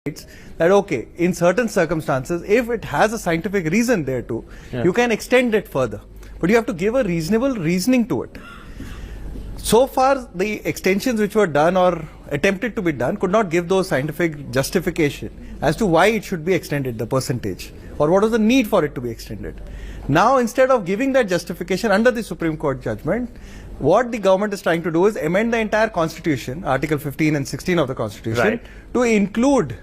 that okay, in certain circumstances, if it has a scientific reason there too, you can extend it further, but you have to give a reasonable reasoning to it. So far, the extensions which were done or attempted to be done could not give those scientific justification as to why it should be extended, the percentage, or what was the need for it to be extended. Now, instead of giving that justification under the Supreme Court judgment, what the government is trying to do is amend the entire Constitution, Article 15 and 16 of the Constitution, to include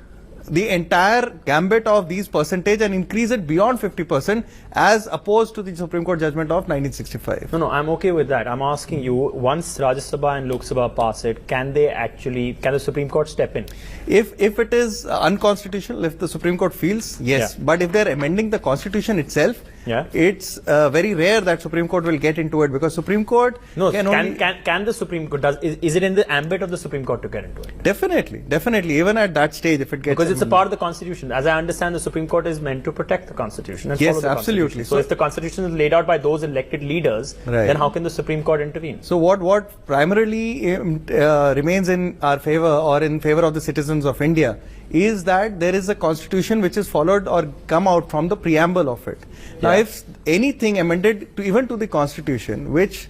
the entire gambit of these percentage and increase it beyond 50% as opposed to the Supreme Court judgment of 1965. No, I'm okay with that. I'm asking you, once Rajya Sabha and Lok Sabha pass it, can the Supreme Court step in? If it is unconstitutional, if the Supreme Court feels, yes. Yeah. But if they're amending the Constitution itself, it's very rare that Supreme Court will get into it, because Supreme Court can the Supreme Court, is it in the ambit of the Supreme Court to get into it? Definitely, even at that stage, if it gets, because it's a part of the Constitution. As I understand, the Supreme Court is meant to protect the Constitution. And yes, absolutely. So if the Constitution is laid out by those elected leaders, then how can the Supreme Court intervene? So what primarily remains in our favor or in favor of the citizens of India is that there is a Constitution which is followed or come out from the preamble of it. Now, if anything amended to even to the Constitution which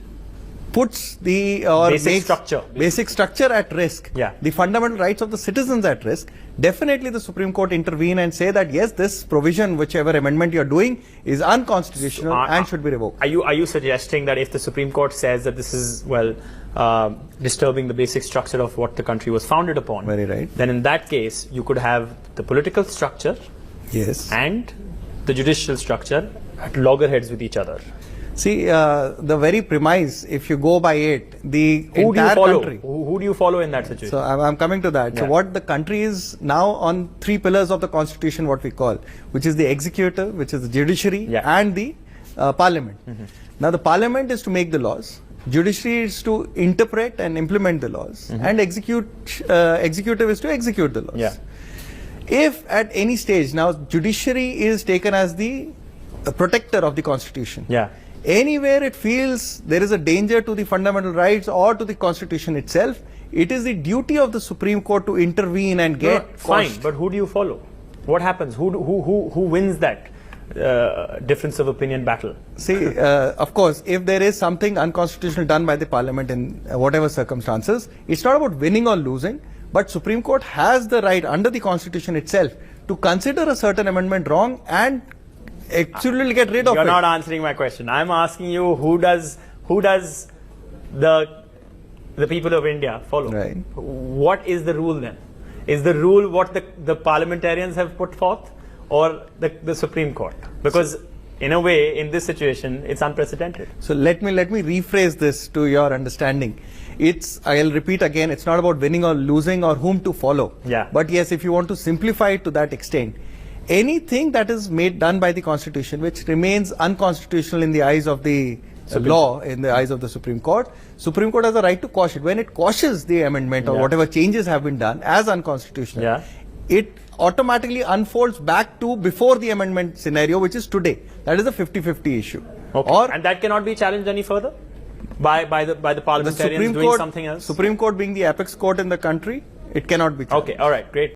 puts the basic structure at risk, the fundamental rights of the citizens at risk, definitely the Supreme Court intervene and say that yes, this provision, whichever amendment you are doing, is unconstitutional and should be revoked. Are you suggesting that if the Supreme Court says that this is disturbing the basic structure of what the country was founded upon, then in that case you could have the political structure and the judicial structure at loggerheads with each other? See, the very premise, if you go by it, the entire country. Who do you follow in that situation? So I'm coming to that. So what the country is now on three pillars of the Constitution, what we call, which is the executive, which is the judiciary, and the parliament. Now the parliament is to make the laws, judiciary is to interpret and implement the laws, and executive is to execute the laws. If at any stage now judiciary is taken as the protector of the Constitution, anywhere it feels there is a danger to the fundamental rights or to the Constitution itself, it is the duty of the Supreme Court to intervene and get fine. But who do you follow? What happens? Who wins that difference of opinion battle? See, of course, if there is something unconstitutional done by the Parliament in whatever circumstances, it's not about winning or losing, but Supreme Court has the right under the Constitution itself to consider a certain amendment wrong and actually get rid of it. You're not answering my question. I'm asking you, who does the people of India follow? What is the rule then? Is the rule what the parliamentarians have put forth, or the Supreme Court? Because in a way, in this situation, it's unprecedented. So let me rephrase this to your understanding. I'll repeat again, it's not about winning or losing or whom to follow. But yes, if you want to simplify it to that extent, anything that is done by the Constitution which remains unconstitutional in the eyes of the law, in the eyes of the Supreme Court has a right to quash it. When it quashes the amendment or whatever changes have been done as unconstitutional, it automatically unfolds back to before the amendment scenario, which is today. That is a 50-50 issue. And that cannot be challenged any further by the parliamentarians doing something else? Supreme Court being the apex court in the country, it cannot be challenged. Okay, all right, great.